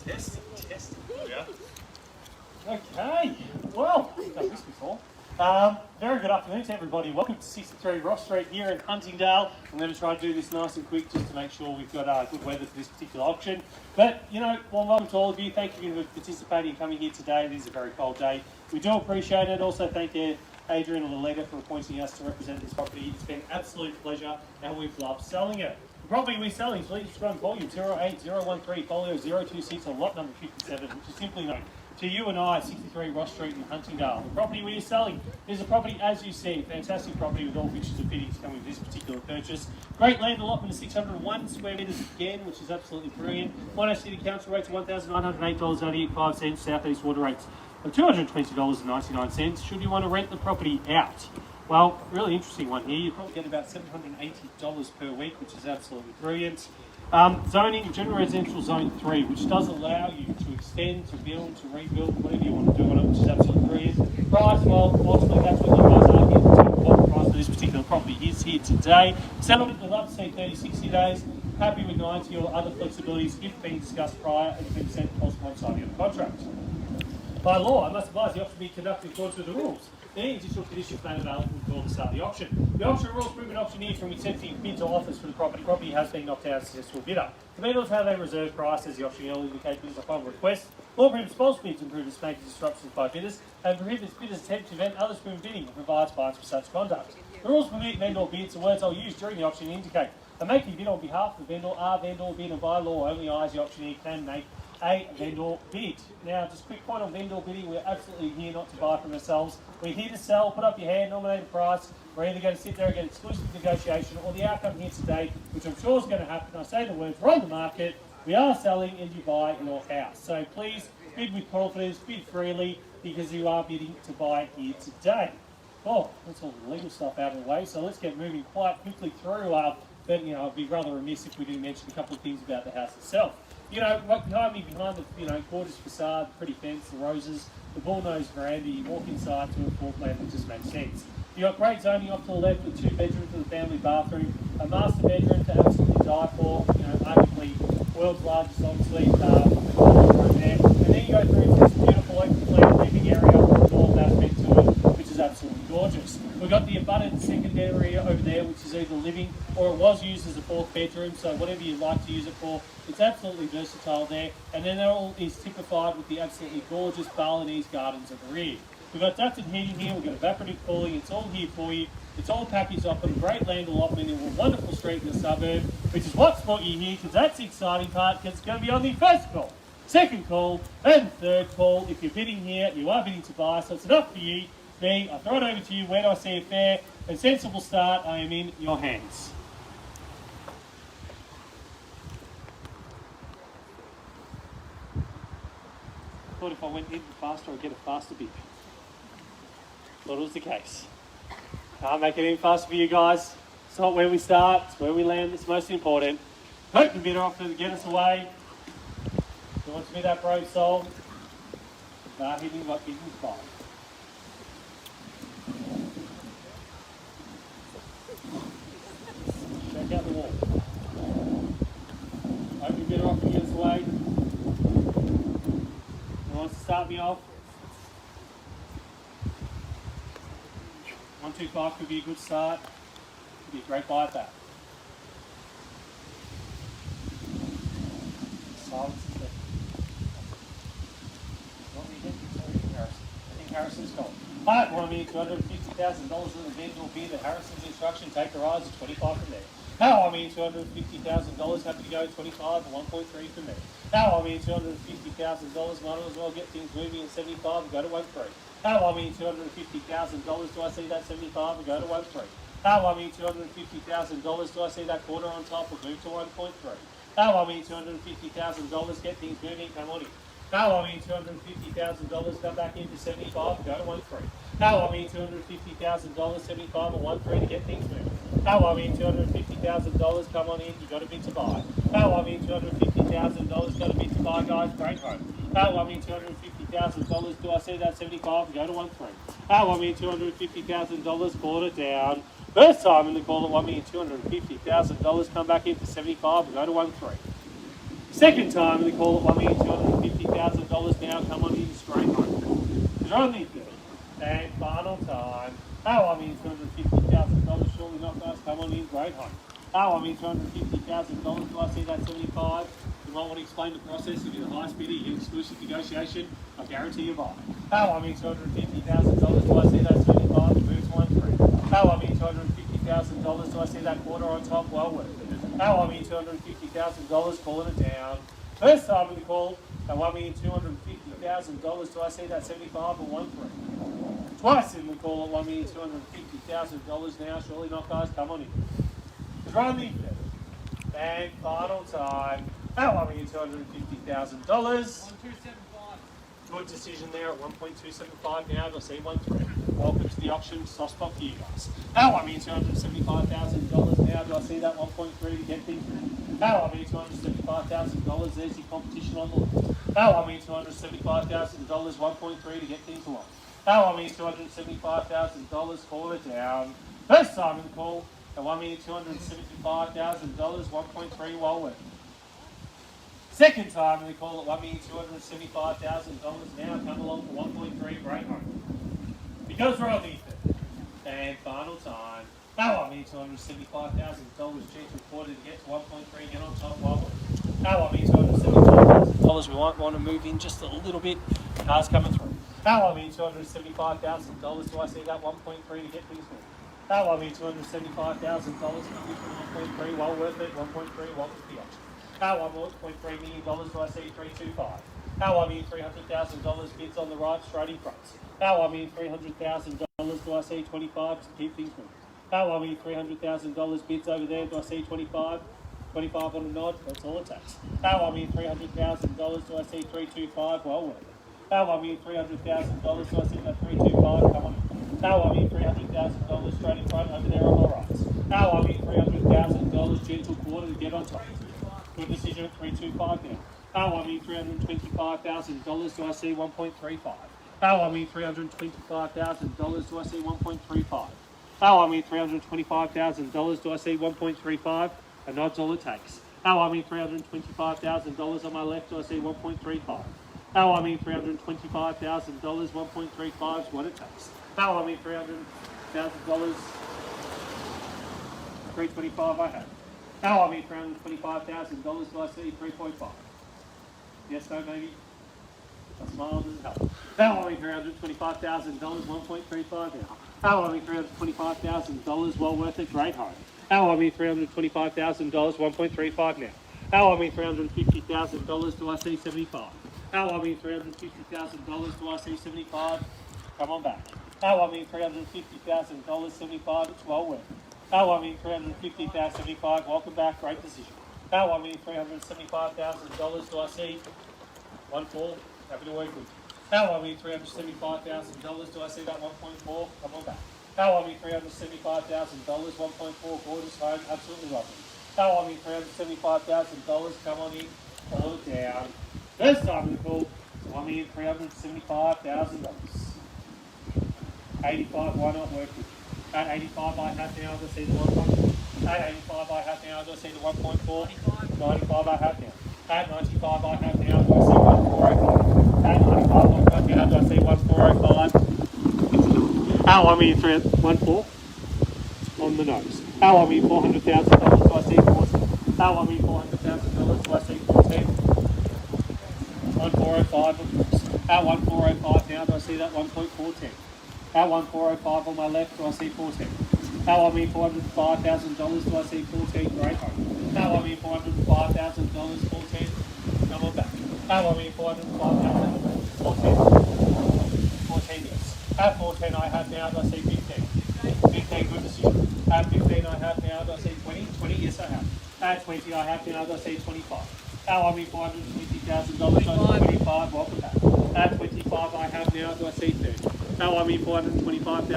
Testing. Yeah. Okay, well, we've done this before. Very good afternoon to everybody. Welcome to 63 Ross Street here in Huntingdale. I'm going to try and do this nice and quick just to make sure we've got good weather for this particular auction. But, welcome to all of you. Thank you for participating and coming here today. It is a very cold day. We do appreciate it. Also, thank Adrian and Lolita for appointing us to represent this property. It's been an absolute pleasure and we've loved selling it. The property we're selling is Leach Run Volume 08013 Folio 026 on lot number 57, which is simply known to you and I, 63 Ross Street in Huntingdale. The property we are selling is a property, as you see, fantastic property with all fixtures and fittings coming with this particular purchase. Great land allotment of 601 square metres again, which is absolutely brilliant. Mono City Council rates of $1,908.85, South East Water rates of $220.99 should you want to rent the property out. Well, really interesting one here. You probably get about $780 per week, which is absolutely brilliant. Zoning, General Residential Zone 3, which does allow you to extend, to build, to rebuild, whatever you want to do on it, which is absolutely brilliant. Price, well, ultimately that's what you guys are here to tell what the price of this particular property is here today. Settlement, we'd love to see 30, 60 days. Happy with 90 or other flexibilities if being discussed prior and 10% cost one signing of the contract. By law, I must advise the auction be conducted according to the rules. Any additional conditions made available before the start of the auction. The auction rules prevent an auctioneer from accepting bids or offers for the property. The property has been knocked out as a successful bidder. The vendors have a reserve price as the auctioneer will indicate bidders upon request. Law prohibits false bids and prohibits making disruptions by bidders and prohibits bidders attempt to prevent others from bidding and provides fines for such conduct. The rules permit vendor bids. The words I'll use during the auction indicate a making bid on behalf of the vendor are vendor bid, and by law only I as the auctioneer can make a vendor bid. Now, just a quick point on vendor bidding, we're absolutely here not to buy from ourselves. We're here to sell, put up your hand, nominate a price. We're either going to sit there and get exclusive negotiation or the outcome here today, which I'm sure is going to happen. I say the words, we're on the market, we are selling and you buy your house. So please bid with confidence, bid freely, because you are bidding to buy here today. Oh, that's all the legal stuff out of the way, so let's get moving quite quickly through. But, I'd be rather remiss if we didn't mention a couple of things about the house itself. Right behind me, behind the, gorgeous facade, pretty fence, the roses, the bull-nosed veranda, you walk inside to a floor plan that just makes sense. You've got great zoning off to the left with 2 bedrooms with a family bathroom, a master bedroom to absolutely die for, arguably world's largest ensuite room there. And then you go through to this beautiful open plan living area with a north aspect to it, which is absolutely gorgeous. We've got the abutted second area over there, which is either living or it was used as a 4th bedroom, so whatever you'd like to use it for, it's absolutely versatile there. And then it all is typified with the absolutely gorgeous Balinese gardens at the rear. We've got ducted heating here, we've got evaporative cooling, it's all here for you. It's all packaged up on a great land allotment in a wonderful street in the suburb, which is what's brought you here, because that's the exciting part, because it's going to be on the first call, second call, and third call. If you're bidding here, you are bidding to buy, so it's enough for you. Me, I throw it over to you. Where do I see a fair and sensible start? I am in your hands. I thought if I went in faster, I'd get a faster bid. Thought it was the case. Can't make it any faster for you guys. It's not where we start, it's where we land. It's most important. Hope the bidder offer to get us away. Who wants to be that brave soul? Start hitting what bidding's by. Check out the wall. Hope the bidder offer to get us away. Who wants to start me off? 125 could be a good start. Could be a great buy at that. Silence is there. What do you think? Harrison. I think Harrison's gone. Alright, $250,000 in the vendor bid at Harrison's instruction. Take the rise of 25 from there. How $250,000, happy to go 25 and 1.3 from there. How $250,000, might as well get things moving at 75 and go to 1.3. How $250,000, do I see that 75 and go to 1.3? How $250,000, do I see that quarter on top and move to 1.3? How $250,000, get things moving, come on in. How $250,000, come back into 75 and go to 1.3. How $250,000, 75 and 1.3 to get things moving. How $250,000, come on in, you got a bid to buy. How $250,000, got a bid to buy, guys, great home. How $250,000, do I see that 75 and go to 1.3? How $250,000, quarter down. First time in the call at $1,250,000, come back in for 75 and go to 1.3. Second time in the call at $1,250,000 now. Come on in straight home. Only third. And final time. $1,250,000. Surely not guys. Come on in. Great home. $250,000. Do I see that 75? You might want to explain the process. If you're the highest bidder, you get exclusive negotiation. I guarantee you buy. $250,000. Do I see that 75? Moves 1-3. $250,000. Do I see that quarter on top? Well worth it. $250,000. Calling it down. First time in the call at $1,250,000. Do I see that 75 or 1-3? Twice in the call at $1,250,000 now. Surely not guys. Come on in. Run the fifth. And final time at $1,250,000. Good decision there at 1.275 now. Do I see 1-3? Welcome to the auction. Soft spot for you guys. $1,275,000 now. Do I see that 1.3 to get things ready? $1,275,000. There's your competition on the left. $1,275,000. 1.3 to get things along. $1,275,000. Call it down. First time in the call at $1,275,000. 1.3 well worth. Second time in the call at $1,275,000. Now come along for 1.3. Great home. Because we're on the fifth. And final time. $1,275,000. Chance reported to get to 1.3. Get on top. Well worth. $1,275,000. We might want to move in just a little bit. Cars coming through. $1,275,000. Do I see that 1.3 to get things moving? $1,275,000. 1.3. Well worth it. 1.3. Welcome to the auction. $1.3 million. Do I see 325? $1,300,000 bids on the right, straight in front. $1,300,000. Do I see 25 to keep things moving? $1,300,000 bids over there. Do I see 25? 25 on the nod. That's all it takes. $1,300,000. Do I see 325? Well worth it. $1,300,000. Do I see that 325? Come on. $1,300,000 straight in front over there on my right. $1,300,000 gentle quarter to get on top. Good decision at 325 now. $1,325,000. Do I see 1.35? $1,325,000. Do I see 1.35? $1,325,000. Do I see 1.35? A nod's all it takes. $1,325,000 on my left. Do I see 1.35? $1,325,000. 1.35 is what it takes. $300,000. 325 I have. $325,000. Do I see 3.5? Yes, no, maybe. A smile doesn't help. $325,000. 1.35 now. $325,000. Well worth it. Great home. $325,000. 1.35 now. $350,000. Do I see 75? $350,000. Do I see 75? Come on back. $350,000. 75. It's well worth it. $350,000. 75. Welcome back. Great decision. $375,000. Do I see 1.4? Happy to work with you. $375,000. Do I see that 1.4? Come on back. $375,000. 1.4. Gorgeous home. Absolutely lovely. $375,000. Come on in. Pull it down. First time in the call. $1,375,000. 85. Why not work with you? At 85 I have now. Do I see the 1.4? At 85 I have now. Do I see the 1.4? 95 I have now. At 95 I have now. Do I see 1.405? At 95 I have now. Do I see 1.405? 1.4 on the nose. $400,000. Do I see 14? $400,000. Do I see 14? 1.405 of course. At 1.405 now. Do I see that 1.410? At 1.405 on my left. Do I see 14? $405,000. Do I see 14? Great home. $405,000. 14. Come on back. $405,000. 14. 14 yes. At 14 I have now. Do I see 15? 15 good decision. At 15 I have now. Do I see 20? 20 yes I have. At 20 I have now. Do I see 25? $450,000. Do I see 25? Welcome back. At 25 I have now. Do I see 30? $425,000. Do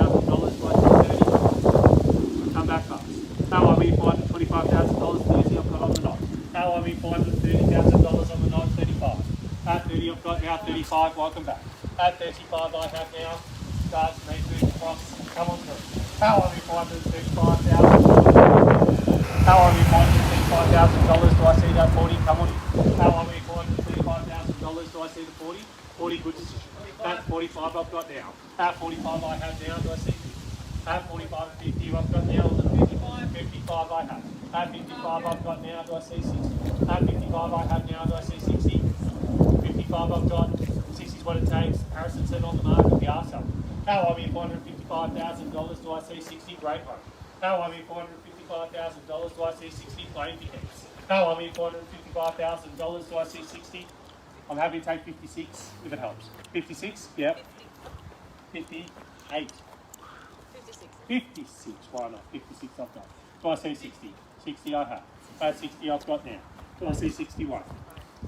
I see 30? Come back fast. $425,000. 30 I've got on the nod. $430,000 on the nod. 35. At 30 I've got now 35. Welcome back. At 35 I have now. Start to make move across. Come on through. $435,000. $435,000. Do I see that 40? Come on in. $435,000. 45 I've got now. At 45 I have now, do I see 50? At 45 and 50 I've got now, was it 55? 55 I have. At 55 I've got now, do I see 60? At 55 I have now, do I see 60? 55 I've got, 60 is what it takes. Harrison said on the market, the arsehole. How are we $455,000, do I see 60? Great one. How are we $455,000, do I see 60? Playing for keeps. How are we $455,000, do I see 60? I'm happy to take 56 if it helps. 56? Yep. 58. 56, why not? 56 I've got. Do I see 60? 60 I have. At 60 I've got now. Do I see 61?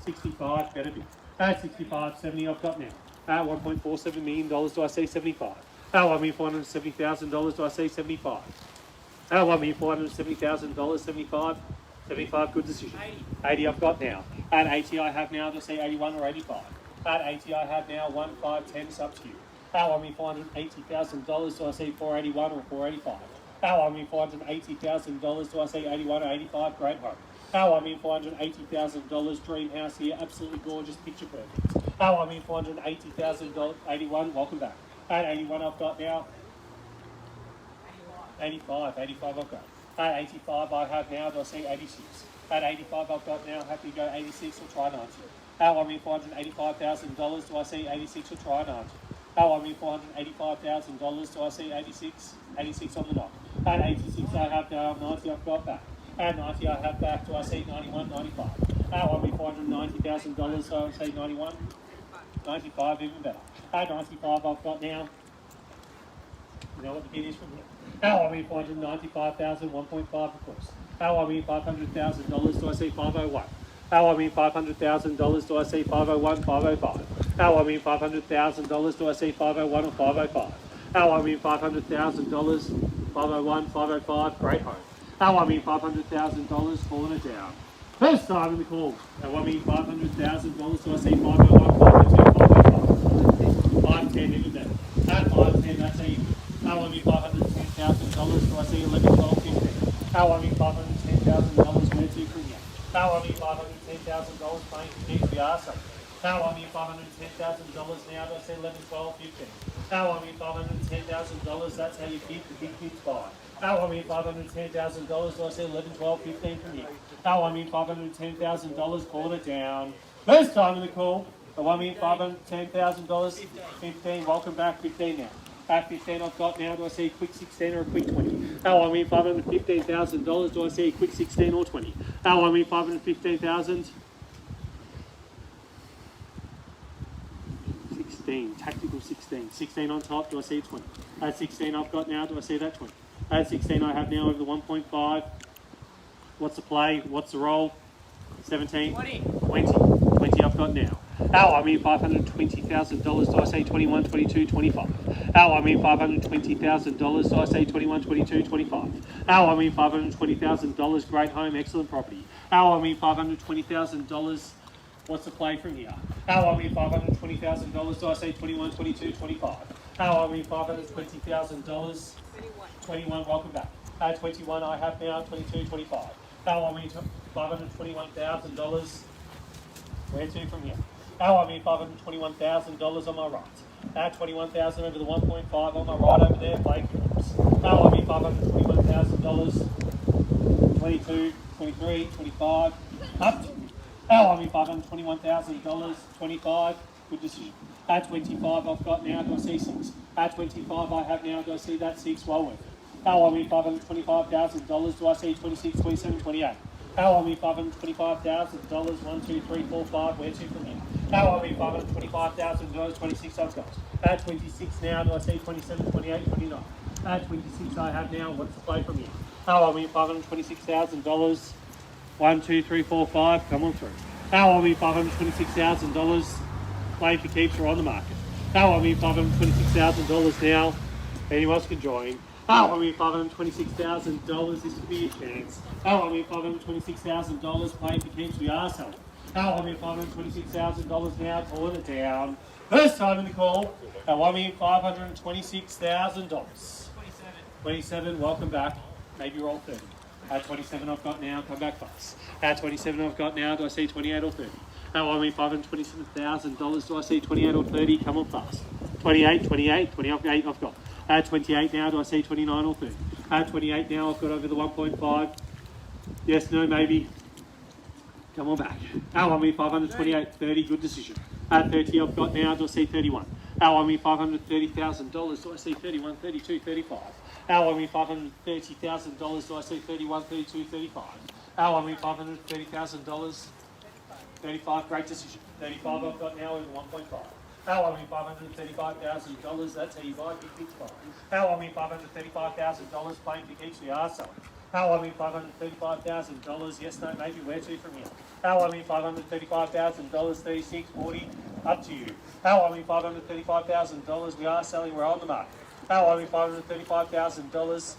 65, better be. At 65, 70 I've got now. At $1.47 million, do I see 75? At $1,470,000, do I see 75? At $1,470,000, 75? 75, good decision. 80 I've got now. At 80 I have now, do I see 81 or 85? At 80 I have now 1, 5, 10, it's up to you. At $1,480,000, do I see 481 or 485? At $1,480,000, do I see 81 or 85? Great home. At $1,480,000 dream house here, absolutely gorgeous, picture perfect. At $1,480,000, 81, welcome back. At 81 I've got now 85 I've got. At 85 I have now, do I see 86? At 85 I've got now, happy to go 86 or try 90. At $1,485,000, do I see 86 or try 90? At $1,485,000, do I see 86? 86 on the knock. At 86 I have now 90 I've got back. At 90 I have back, do I see 91, 95? At $1,490,000, do I see 91? 95, even better. At 95 I've got now, you know what the bid is from here? At $1,495,000, 1.5 of course. At $1,500,000, do I see 501? At $1,500,000, do I see 501, 505? At $1,500,000, do I see 501 or 505? At $1,500,000, 501, 505, great home. At $1,500,000, falling it down. First time in the call. At $1,500,000, do I see 501, 502, 505? 510, even better. At 510, that's even. At $1,510,000, do I see 11, 12, 15? At $1,510,000, where to from here? At $1,510,000 playing for keeps, we are so. At $1,510,000 now, do I see 11, 12, 15? At $1,510,000, that's how you bid, the big bids buy. At $1,510,000, do I see 11, 12, 15 from here? At $1,510,000, call it down. First time in the call, at $1,510,000, 15, welcome back, 15 now. At 15 I've got now, do I see a quick 16 or a quick 20? At $1,515,000, do I see a quick 16 or 20? At $1,515,000, 16, tactical 16. 16 on top, do I see a 20? At 16 I've got now, do I see that 20? At 16 I have now over the 1.5. What's the play? What's the roll? 17? 20. 20 I've got now. At $1,520,000, do I say 21, 22, 25? At $1,520,000, do I say 21, 22, 25? At $1,520,000, great home, excellent property. At $1,520,000, what's the play from here? At $1,520,000, do I say 21, 22, 25? At $1,520,000, 21, welcome back. At 21 I have now 22, 25. At $1,521,000, where to from here? At $1,521,000 on my right. At 21,000 over the 1.5 on my right over there, Blake Phillips. At $1,521,000, 22, 23, 25, up to you. At $1,521,000, 25, good decision. At 25 I've got now, do I see 6? At 25 I have now, do I see that 6? Well worth it. At $1,525,000, do I see 26, 27, 28? At $1,525,000, 1, 2, 3, 4, 5, where to from here? At $1,525,000, 26 I've got. At 26 now, do I see 27, 28, 29? At 26 I have now, what's the play from here? At $1,526,000, 1, 2, 3, 4, 5, come on through. At $1,526,000, playing for keeps are on the market. At $1,526,000 now, anyone else can join. At $1,526,000, this would be your chance. At $1,526,000, playing for keeps, we are selling. At $1,526,000 now, pulling it down. First time in the call, at $1,526,000. 27, welcome back. Maybe roll 30. At 27 I've got now, come back fast. At 27 I've got now, do I see 28 or 30? At $1,527,000, do I see 28 or 30? Come on fast. 28, 28 I've got. 28 now, do I see 29 or 30? 28 now, I've got over the 1.5. Yes, no, maybe. Come on back. Our 528, 30, good decision. 30 I've got now, do I see 31? Our $530,000, do I see 31, 32, 35? Our $530,000, do I see 31, 32, 35? Our $530,000, 35, great decision. 35 I've got now over 1.5. Our $535,000, that's how you buy big big spot. Our $535,000 playing for keeps, we are selling. Our $535,000, yes, no, maybe, where to from here? Our $535,000, 36, 40, up to you. Our $535,000, we are selling, we're on the market. Our $535,000,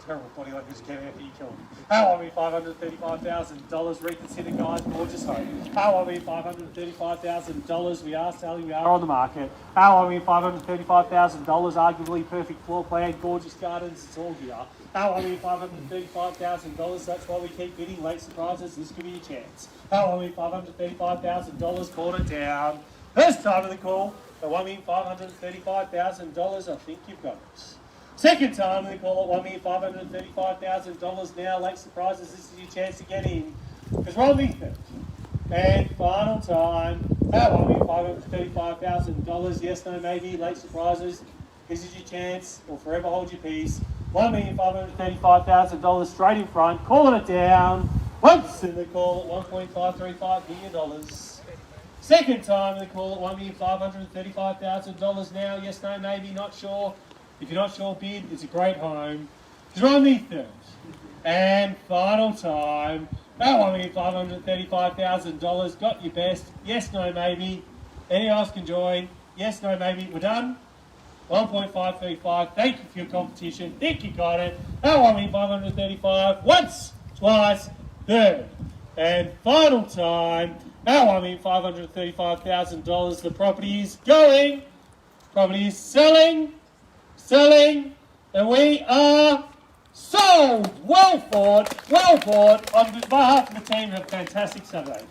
terrible body like this, get after you kill me. Our $535,000, reconsider guys, gorgeous home. Our $535,000, we are selling, we are on the market. Our $535,000, arguably perfect floor plan, gorgeous gardens, it's all here. Our $535,000, that's why we keep bidding, late surprises, this could be your chance. Our $535,000, quarter down. First time of the call, the $1,535,000, I think you've got it. Second time we call it $1,535,000 now. Late surprises, this is your chance to get in. Because we're on the third. And final time, at $1,535,000. Yes, no, maybe. Late surprises, this is your chance. Or forever hold your peace. $1,535,000 straight in front. Calling it down. Once in the call at $1.535 million. Second time they call it $1,535,000 now. Yes, no, maybe, not sure. If you're not sure, bid, it's a great home. Because we're on the third. And final time, that $1,535,000. Got your best. Yes, no, maybe. Anyone else can join. Yes, no, maybe. We're done. 1.535. Thank you for your competition. Think you got it. That $1,535. Once, twice, third. And final time, that $1,535,000. The property is going. Property is selling. And we are sold. Well fought. On behalf of the team, have a fantastic Saturday.